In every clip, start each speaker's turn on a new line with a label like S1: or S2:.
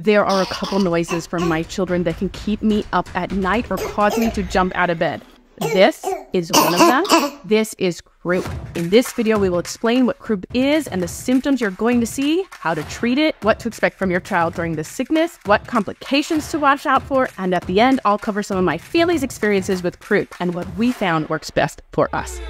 S1: There are a couple noises from my children that can keep me up at night or cause me to jump out of bed. This is one of them. This is croup. In this video, we will explain what croup is and the symptoms you're going to see, how to treat it, what to expect from your child during the sickness, what complications to watch out for, and at the end, I'll cover some of my family's experiences with croup and what we found works best for us.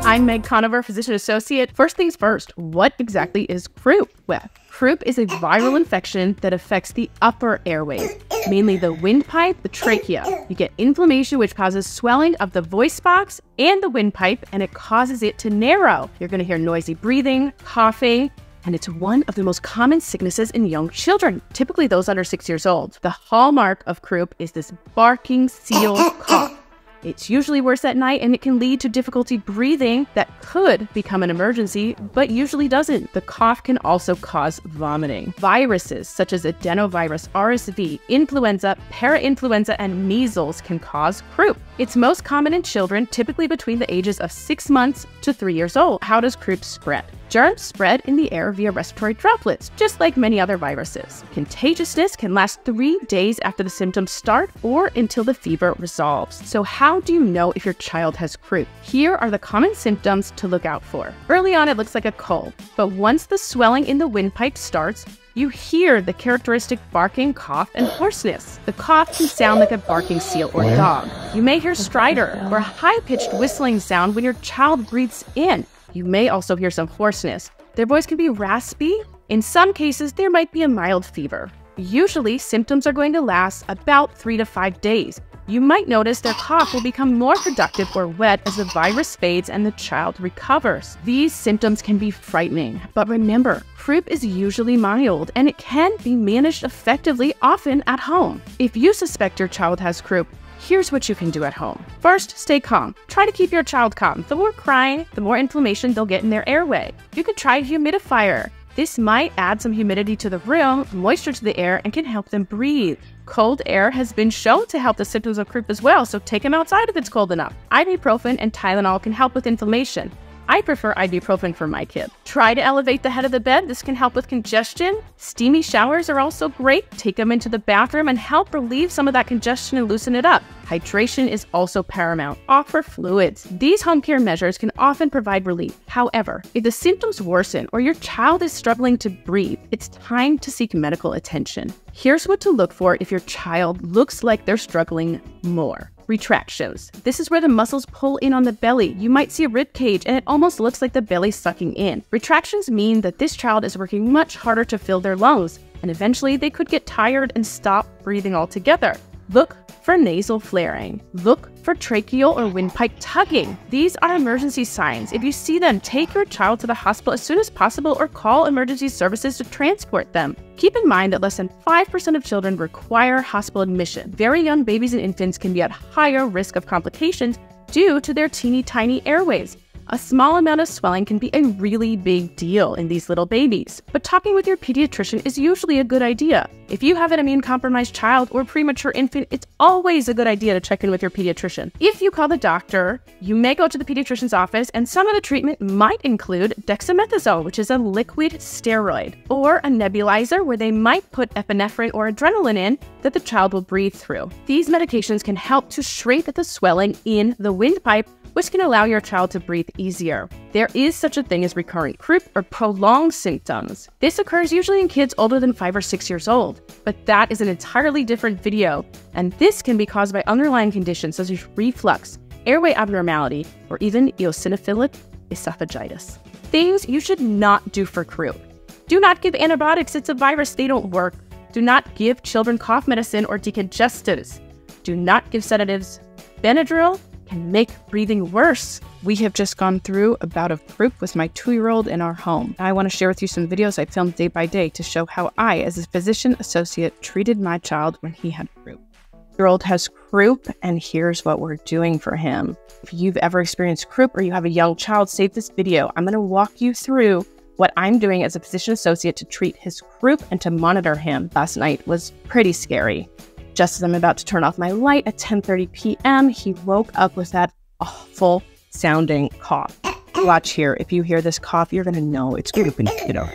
S1: I'm Meg Conover, physician associate. First things first, what exactly is croup? Well, croup is a viral infection that affects the upper airways, mainly the windpipe, the trachea. You get inflammation, which causes swelling of the voice box and the windpipe, and it causes it to narrow. You're going to hear noisy breathing, coughing, and it's one of the most common sicknesses in young children, typically those under 6 years old. The hallmark of croup is this barking seal cough. It's usually worse at night, and it can lead to difficulty breathing that could become an emergency, but usually doesn't. The cough can also cause vomiting. Viruses such as adenovirus, RSV, influenza, parainfluenza, and measles can cause croup. It's most common in children, typically between the ages of 6 months to 3 years old. How does croup spread? Germs spread in the air via respiratory droplets, just like many other viruses. Contagiousness can last 3 days after the symptoms start or until the fever resolves. So how do you know if your child has croup? Here are the common symptoms to look out for. Early on, it looks like a cold, but once the swelling in the windpipe starts, you hear the characteristic barking, cough, and hoarseness. The cough can sound like a barking seal or dog. You may hear stridor or a high-pitched whistling sound when your child breathes in. You may also hear some hoarseness. Their voice can be raspy. In some cases, there might be a mild fever. Usually, symptoms are going to last about 3 to 5 days. You might notice their cough will become more productive or wet as the virus fades and the child recovers. These symptoms can be frightening, but remember, croup is usually mild and it can be managed effectively, often at home. If you suspect your child has croup, here's what you can do at home. First, stay calm. Try to keep your child calm. The more crying, the more inflammation they'll get in their airway. You could try a humidifier. This might add some humidity to the room, moisture to the air, and can help them breathe. Cold air has been shown to help the symptoms of croup as well, so take them outside if it's cold enough. Ibuprofen and Tylenol can help with inflammation. I prefer ibuprofen for my kid. Try to elevate the head of the bed. This can help with congestion. Steamy showers are also great. Take them into the bathroom and help relieve some of that congestion and loosen it up. Hydration is also paramount. Offer fluids. These home care measures can often provide relief. However, if the symptoms worsen or your child is struggling to breathe, it's time to seek medical attention. Here's what to look for if your child looks like they're struggling more. Retractions. This is where the muscles pull in on the belly. You might see a rib cage and it almost looks like the belly's sucking in. Retractions mean that this child is working much harder to fill their lungs, and eventually they could get tired and stop breathing altogether. Look for nasal flaring. Look for tracheal or windpipe tugging. These are emergency signs. If you see them, take your child to the hospital as soon as possible or call emergency services to transport them. Keep in mind that less than 5% of children require hospital admission. Very young babies and infants can be at higher risk of complications due to their teeny tiny airways. A small amount of swelling can be a really big deal in these little babies, but talking with your pediatrician is usually a good idea. If you have an immune-compromised child or premature infant, it's always a good idea to check in with your pediatrician. If you call the doctor, you may go to the pediatrician's office, and some of the treatment might include dexamethasone, which is a liquid steroid, or a nebulizer where they might put epinephrine or adrenaline in that the child will breathe through. These medications can help to shrink the swelling in the windpipe, which can allow your child to breathe easier. There is such a thing as recurrent croup or prolonged symptoms. This occurs usually in kids older than 5 or 6 years old, but that is an entirely different video, and this can be caused by underlying conditions such as reflux, airway abnormality, or even eosinophilic esophagitis. Things you should not do for croup. Do not give antibiotics, it's a virus, they don't work. Do not give children cough medicine or decongestants. Do not give sedatives. Benadryl can make breathing worse. We have just gone through a bout of croup with my 2-year-old in our home. I want to share with you some videos I filmed day by day to show how I, as a physician associate, treated my child when he had croup. 2-year-old has croup, and here's what we're doing for him. If you've ever experienced croup or you have a young child, save this video. I'm going to walk you through what I'm doing as a physician associate to treat his croup and to monitor him. Last night was pretty scary. Just as I'm about to turn off my light at 10:30 p.m., he woke up with that awful sounding cough. Watch here. If you hear this cough, you're going to know it's Croup in a kiddo.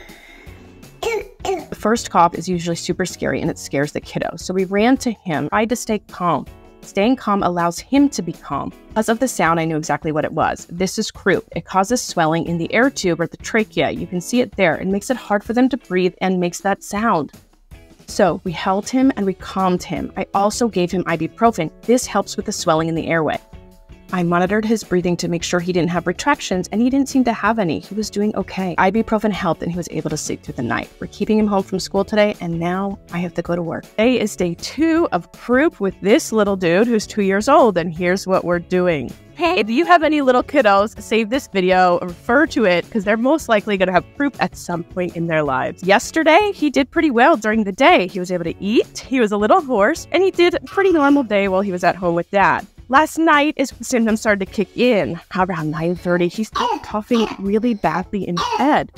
S1: The first cough is usually super scary and it scares the kiddo. So we ran to him, tried to stay calm. Staying calm allows him to be calm. Because of the sound, I knew exactly what it was. This is croup. It causes swelling in the air tube or the trachea. You can see it there. It makes it hard for them to breathe and makes that sound. So we held him and we calmed him. I also gave him ibuprofen. This helps with the swelling in the airway. I monitored his breathing to make sure he didn't have retractions, and he didn't seem to have any. He was doing okay. Ibuprofen helped and he was able to sleep through the night. We're keeping him home from school today, and now I have to go to work. Today is day 2 of Croup with this little dude who's 2 years old, and here's what we're doing. Hey, if you have any little kiddos, save this video, refer to it, because they're most likely going to have Croup at some point in their lives. Yesterday, he did pretty well during the day. He was able to eat, he was a little hoarse, and he did a pretty normal day while he was at home with Dad. Last night is when symptoms started to kick in. Around 9:30, he started coughing really badly in bed.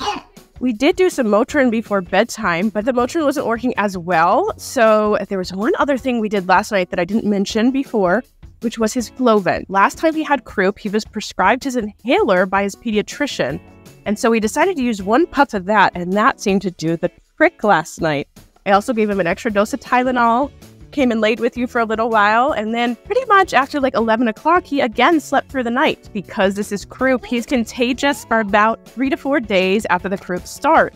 S1: We did do some Motrin before bedtime, but the Motrin wasn't working as well. So there was one other thing we did last night that I didn't mention before, which was his Flovent. Last time he had Croup, he was prescribed his inhaler by his pediatrician. And so we decided to use 1 puff of that, and that seemed to do the trick last night. I also gave him an extra dose of Tylenol. Came and laid with you for a little while, and then pretty much after like 11 o'clock, he again slept through the night. Because this is Croup, he's contagious for about 3 to 4 days after the Croup start.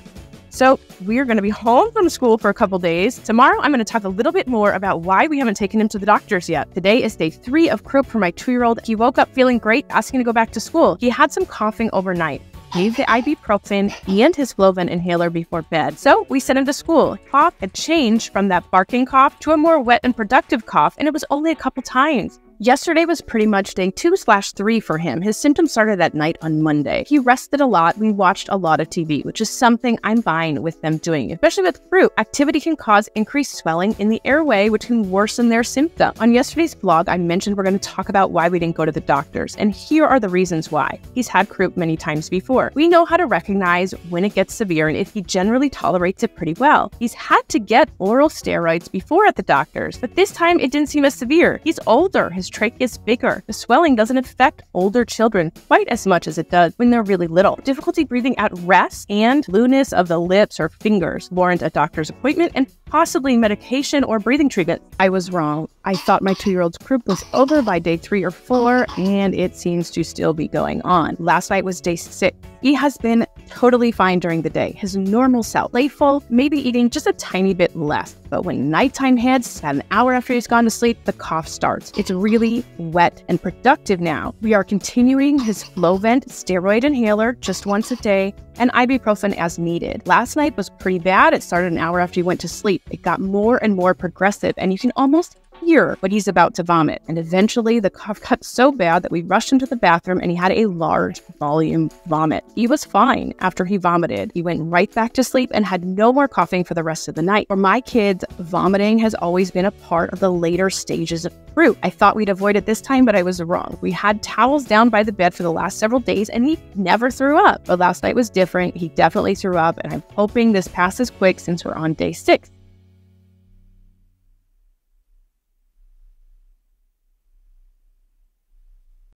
S1: So we're going to be home from school for a couple days. Tomorrow, I'm going to talk a little bit more about why we haven't taken him to the doctors yet. Today is day 3 of Croup for my 2-year-old. He woke up feeling great, asking to go back to school. He had some coughing overnight. Gave the ibuprofen and his Flovent inhaler before bed. So we sent him to school. Cough had changed from that barking cough to a more wet and productive cough, and it was only a couple times. Yesterday was pretty much day 2/3 for him. His symptoms started that night on Monday. He rested a lot. We watched a lot of TV, which is something I'm fine with them doing, especially with Croup. Activity can cause increased swelling in the airway, which can worsen their symptoms. On yesterday's vlog, I mentioned we're going to talk about why we didn't go to the doctors, and here are the reasons why. He's had Croup many times before. We know how to recognize when it gets severe and if he generally tolerates it pretty well. He's had to get oral steroids before at the doctors, but this time it didn't seem as severe. He's older. His trachea is bigger. The swelling doesn't affect older children quite as much as it does when they're really little. Difficulty breathing at rest and blueness of the lips or fingers warrant a doctor's appointment and possibly medication or breathing treatment. I was wrong. I thought my 2-year-old's Croup was over by day 3 or 4, and it seems to still be going on. Last night was day 6. He has been totally fine during the day. His normal self, playful, maybe eating just a tiny bit less. But when nighttime hits, about an hour after he's gone to sleep, the cough starts. It's really wet and productive now. We are continuing his Flovent steroid inhaler just once a day and ibuprofen as needed. Last night was pretty bad. It started an hour after he went to sleep. It got more and more progressive, and you can almost hear what he's about to vomit. And eventually the cough got so bad that we rushed him to the bathroom and he had a large volume vomit. He was fine after he vomited. He went right back to sleep and had no more coughing for the rest of the night. For my kids, vomiting has always been a part of the later stages of Croup. I thought we'd avoid it this time, but I was wrong. We had towels down by the bed for the last several days and he never threw up. But last night was different. He definitely threw up, and I'm hoping this passes quick since we're on day 6.